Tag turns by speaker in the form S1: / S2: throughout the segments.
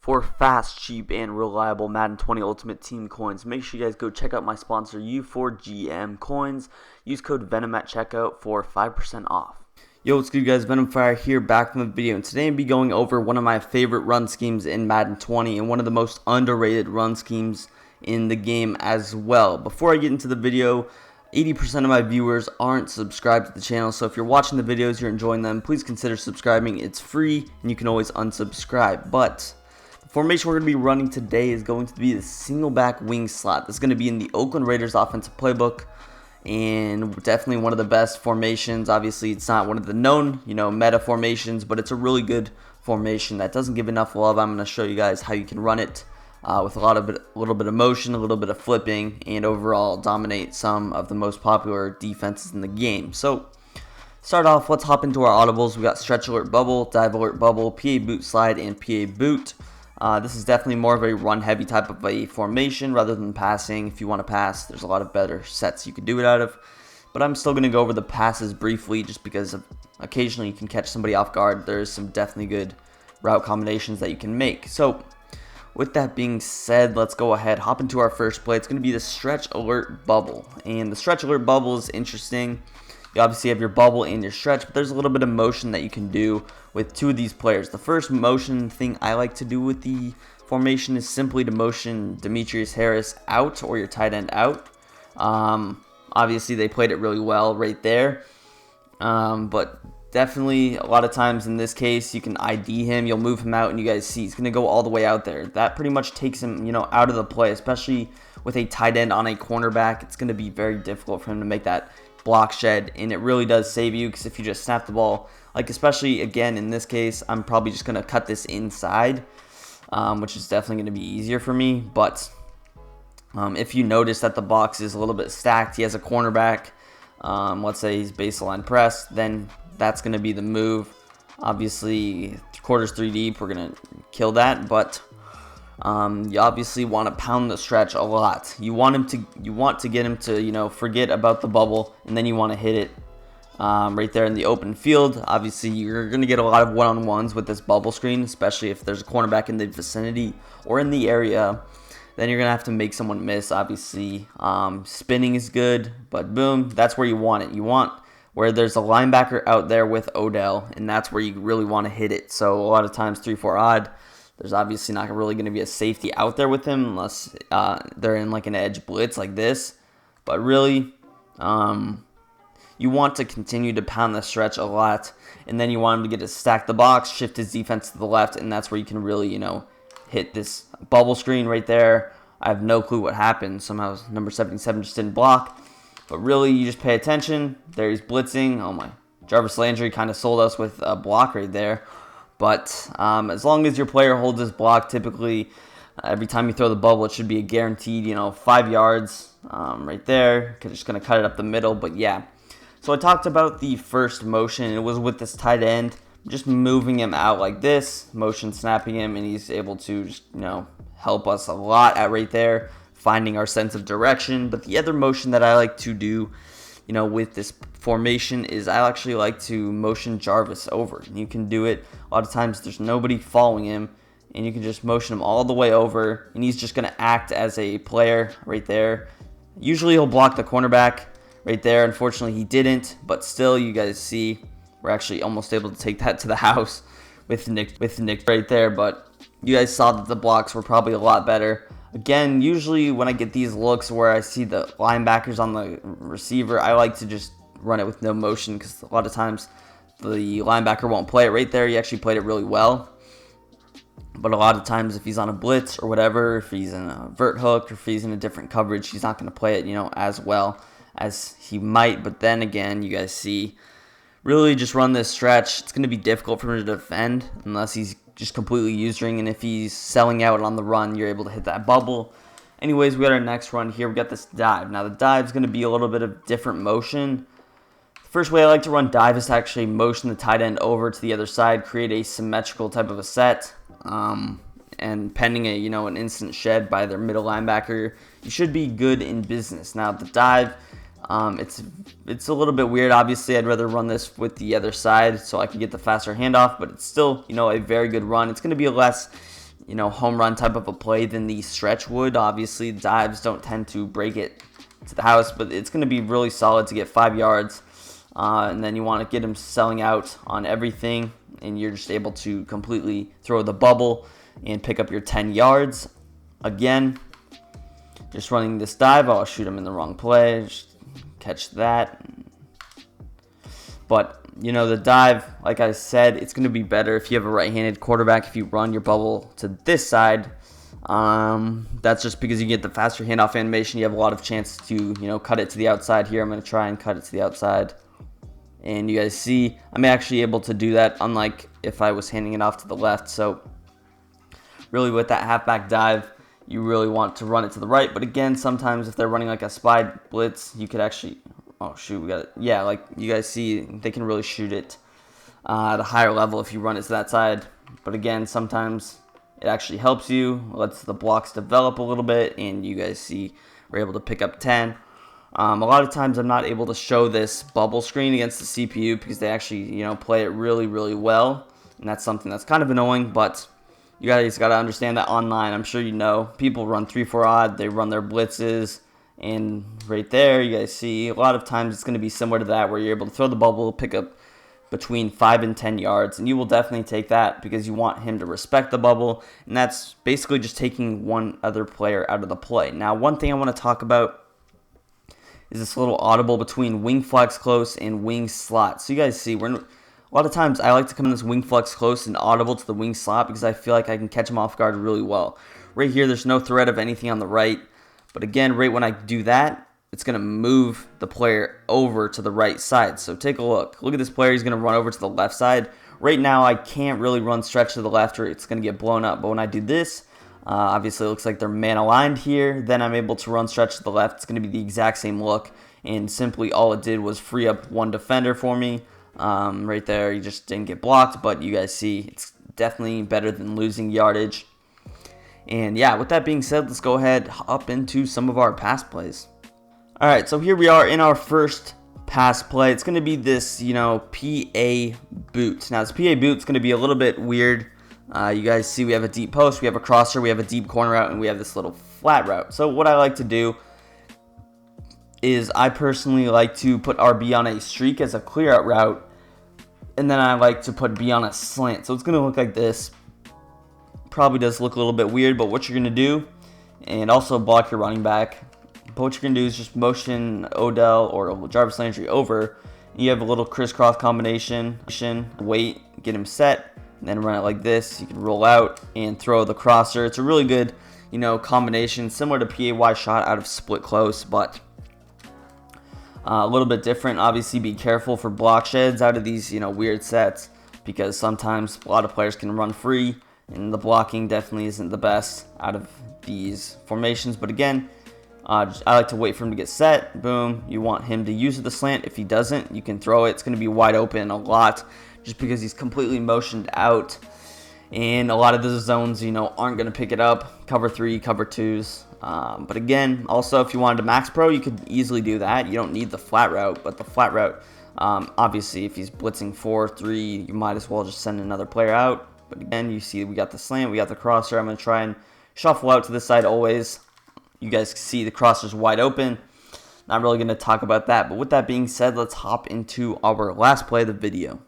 S1: For fast, cheap, and reliable Madden 20 Ultimate Team coins, make sure you guys go check out my sponsor U4GM Coins. Use code VENM at checkout for 5% off. Yo, what's good, guys? Venom Fire here, back from the video, and today I'll be going over one of my favorite run schemes in Madden 20 and one of the most underrated run schemes in the game as well. Before I get into the video, 80% of my viewers aren't subscribed to the channel, so if you're watching the videos, you're enjoying them, please consider subscribing. It's free, and you can always unsubscribe. But the formation we're going to be running today is going to be the single back wing slot. This is going to be in the Oakland Raiders offensive playbook, and definitely one of the best formations. Obviously, it's not one of the known, meta formations, but it's a really good formation that doesn't give enough love. I'm going to show you guys how you can run it with a little bit of motion, a little bit of flipping, and overall dominate some of the most popular defenses in the game. So, start off, let's hop into our audibles. We got stretch alert bubble, dive alert bubble, PA boot slide, and PA boot. This is definitely more of a run-heavy type of a formation rather than passing. If you want to pass, there's a lot of better sets you could do it out of. But I'm still going to go over the passes briefly just because occasionally you can catch somebody off guard. There's some definitely good route combinations that you can make. So, with that being said, let's go ahead, hop into our first play. It's going to be the stretch alert bubble. And the stretch alert bubble is interesting. You obviously have your bubble and your stretch, but there's a little bit of motion that you can do with two of these players. The first motion thing I like to do with the formation is simply to motion Demetrius Harris out or your tight end out. Obviously, they played it really well right there. But definitely, a lot of times in this case, you can ID him. You'll move him out, and you guys see he's going to go all the way out there. That pretty much takes him, out of the play, especially with a tight end on a cornerback. It's going to be very difficult for him to make that block shed, and it really does save you because if you just snap the ball, especially again in this case, I'm probably just going to cut this inside, which is definitely going to be easier for me. But if you notice that the box is a little bit stacked, he has a cornerback, let's say he's baseline press, then that's going to be the move. Obviously, quarters 3 deep, we're going to kill that, but you obviously want to pound the stretch a lot. You want to get him to forget about the bubble, and then you want to hit it right there in the open field. Obviously, you're going to get a lot of one-on-ones with this bubble screen, especially if there's a cornerback in the vicinity or in the area. Then you're going to have to make someone miss. Obviously, spinning is good, but boom, that's where you want it. You want where there's a linebacker out there with Odell, and that's where you really want to hit it. So a lot of times 3-4 odd. There's obviously not really going to be a safety out there with him unless they're in like an edge blitz like this. But really, you want to continue to pound the stretch a lot. And then you want him to get to stack the box, shift his defense to the left, and that's where you can really, hit this bubble screen right there. I have no clue what happened. Somehow number 77 just didn't block. But really, you just pay attention. There he's blitzing. Oh my. Jarvis Landry kind of sold us with a block right there. But as long as your player holds his block, typically every time you throw the bubble, it should be a guaranteed, 5 yards right there. Just going to cut it up the middle. But yeah, so I talked about the first motion. It was with this tight end, just moving him out like this, motion snapping him, and he's able to just, help us a lot at right there, finding our sense of direction. But the other motion that I like to do with this formation is I actually like to motion Jarvis over. You can do it a lot of times. There's nobody following him, and you can just motion him all the way over, and he's just going to act as a player right there. Usually he'll block the cornerback right there. Unfortunately, he didn't, but still, you guys see we're actually almost able to take that to the house with Nick right there. But you guys saw that the blocks were probably a lot better. Again, usually when I get these looks where I see the linebackers on the receiver, I like to just run it with no motion because a lot of times the linebacker won't play it right there. He actually played it really well. But a lot of times if he's on a blitz or whatever, if he's in a vert hook or if he's in a different coverage, he's not going to play it, as well as he might. But then again, you guys see, really just run this stretch. It's going to be difficult for him to defend unless he's just completely using, and if he's selling out on the run, you're able to hit that bubble. Anyways, we got our next run here. We got this dive. Now, the dive is going to be a little bit of different motion. The first way I like to run dive is to actually motion the tight end over to the other side, create a symmetrical type of a set, and pending an instant shed by their middle linebacker, you should be good in business. Now, the dive, it's a little bit weird. Obviously, I'd rather run this with the other side so I can get the faster handoff, but it's still, a very good run. It's going to be a less home run type of a play than the stretch would. Obviously, dives don't tend to break it to the house, but it's going to be really solid to get 5 yards. And then you want to get him selling out on everything, and you're just able to completely throw the bubble and pick up your 10 yards. Again, just running this dive. I'll shoot him in the wrong play. Just catch that. But, the dive, like I said, it's going to be better if you have a right-handed quarterback. If you run your bubble to this side, that's just because you get the faster handoff animation. You have a lot of chance to, cut it to the outside here. I'm going to try and cut it to the outside. And you guys see, I'm actually able to do that, unlike if I was handing it off to the left. So, really with that halfback dive, you really want to run it to the right. But again, sometimes if they're running like a spy blitz, you could actually, oh shoot, we got it. Yeah, like you guys see, they can really shoot it at a higher level if you run it to that side. But again, sometimes it actually helps you, lets the blocks develop a little bit, and you guys see we're able to pick up 10. A lot of times I'm not able to show this bubble screen against the CPU because they actually, play it really, really well. And that's something that's kind of annoying, but you guys got to understand that online, I'm sure people run 3-4 odd, they run their blitzes, and right there, you guys see, a lot of times it's going to be similar to that, where you're able to throw the bubble, pick up between 5 and 10 yards, and you will definitely take that because you want him to respect the bubble, and that's basically just taking one other player out of the play. Now, one thing I want to talk about is this little audible between wing flex close and wing slot. So you guys see, a lot of times I like to come in this wing flex close and audible to the wing slot because I feel like I can catch him off guard really well. Right here, there's no threat of anything on the right. But again, right when I do that, it's going to move the player over to the right side. So take a look. Look at this player. He's going to run over to the left side. Right now, I can't really run stretch to the left or it's going to get blown up. But when I do this, obviously it looks like they're man aligned here. Then I'm able to run stretch to the left. It's going to be the exact same look. And simply all it did was free up one defender for me. Right there, he just didn't get blocked. But you guys see, it's definitely better than losing yardage. And yeah, with that being said, let's go ahead up into some of our pass plays. All right, so here we are in our first pass play. It's going to be this, PA boot. Now, this PA boot is going to be a little bit weird. You guys see we have a deep post, we have a crosser, we have a deep corner route, and we have this little flat route. So what I like to do is I personally like to put RB on a streak as a clear out route, and then I like to put B on a slant. So it's going to look like this. Probably does look a little bit weird, but what you're going to do, and also block your running back, but what you're going to do is just motion Odell or Jarvis Landry over. You have a little crisscross combination, wait, get him set, and then run it like this. You can roll out and throw the crosser. It's a really good, combination, similar to PAY shot out of split close, but a little bit different. Obviously, be careful for block sheds out of these, weird sets, because sometimes a lot of players can run free, and the blocking definitely isn't the best out of these formations. But again, I like to wait for him to get set. Boom. You want him to use the slant. If he doesn't, you can throw it. It's going to be wide open a lot just because he's completely motioned out. And a lot of the zones, aren't going to pick it up. Cover 3, cover 2s. But again, also if you wanted to max pro, you could easily do that. You don't need the flat route, but the flat route, obviously if he's blitzing 4-3, you might as well just send another player out. But again, you see we got the slant, we got the crosser. I'm going to try and shuffle out to this side always. You guys see the crosser's wide open. Not really going to talk about that. But with that being said, let's hop into our last play of the video.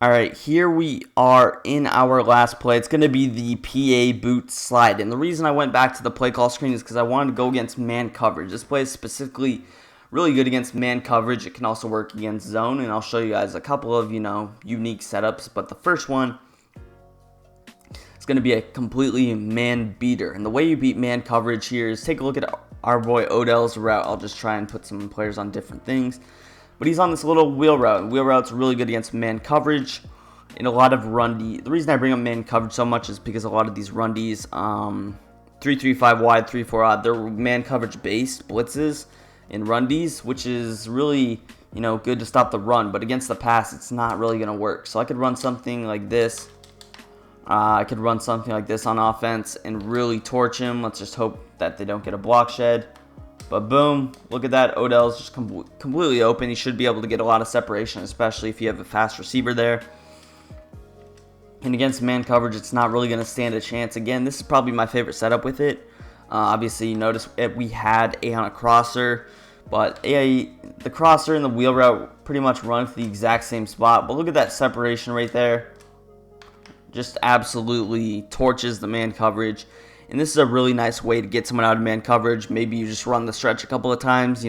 S1: All right, here we are in our last play. It's going to be the PA boot slide. And the reason I went back to the play call screen is because I wanted to go against man coverage. This play is specifically really good against man coverage. It can also work against zone. And I'll show you guys a couple of, unique setups. But the first one, it's going to be a completely man beater. And the way you beat man coverage here is take a look at our boy Odell's route. I'll just try and put some players on different things. But he's on this little wheel route. Wheel route's really good against man coverage. And a lot of run D. The reason I bring up man coverage so much is because a lot of these run Ds, 3-3-5 wide, 3-4 odd, they're man coverage based blitzes and run Ds, which is really, good to stop the run. But against the pass, it's not really going to work. So I could run something like this. I could run something like this on offense and really torch him. Let's just hope that they don't get a block shed. But boom, look at that. Odell's just completely open. He should be able to get a lot of separation, especially if you have a fast receiver there. And against man coverage, it's not really going to stand a chance. Again, this is probably my favorite setup with it. Obviously, you notice we had A on a crosser, but the crosser and the wheel route pretty much run to the exact same spot. But look at that separation right there. Just absolutely torches the man coverage. And this is a really nice way to get someone out of man coverage. Maybe you just run the stretch a couple of times,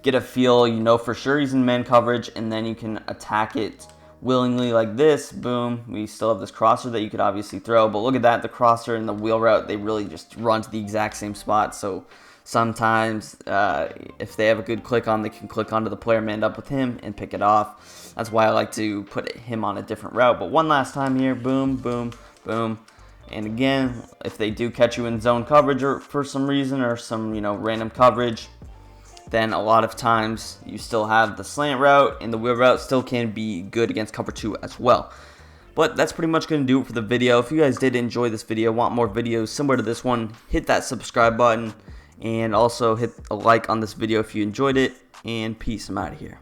S1: get a feel, for sure he's in man coverage, and then you can attack it willingly like this. Boom. We still have this crosser that you could obviously throw, but look at that, the crosser and the wheel route, they really just run to the exact same spot. So sometimes if they have a good click on, they can click onto the player manned up with him and pick it off. That's why I like to put him on a different route. But one last time here, boom, boom, boom. And again, if they do catch you in zone coverage or for some reason, or some random coverage, then a lot of times you still have the slant route, and the wheel route still can be good against cover 2 as well. But that's pretty much going to do it for the video. If you guys did enjoy this video, want more videos similar to this one, hit that subscribe button, and also hit a like on this video if you enjoyed it, and peace. I'm out of here.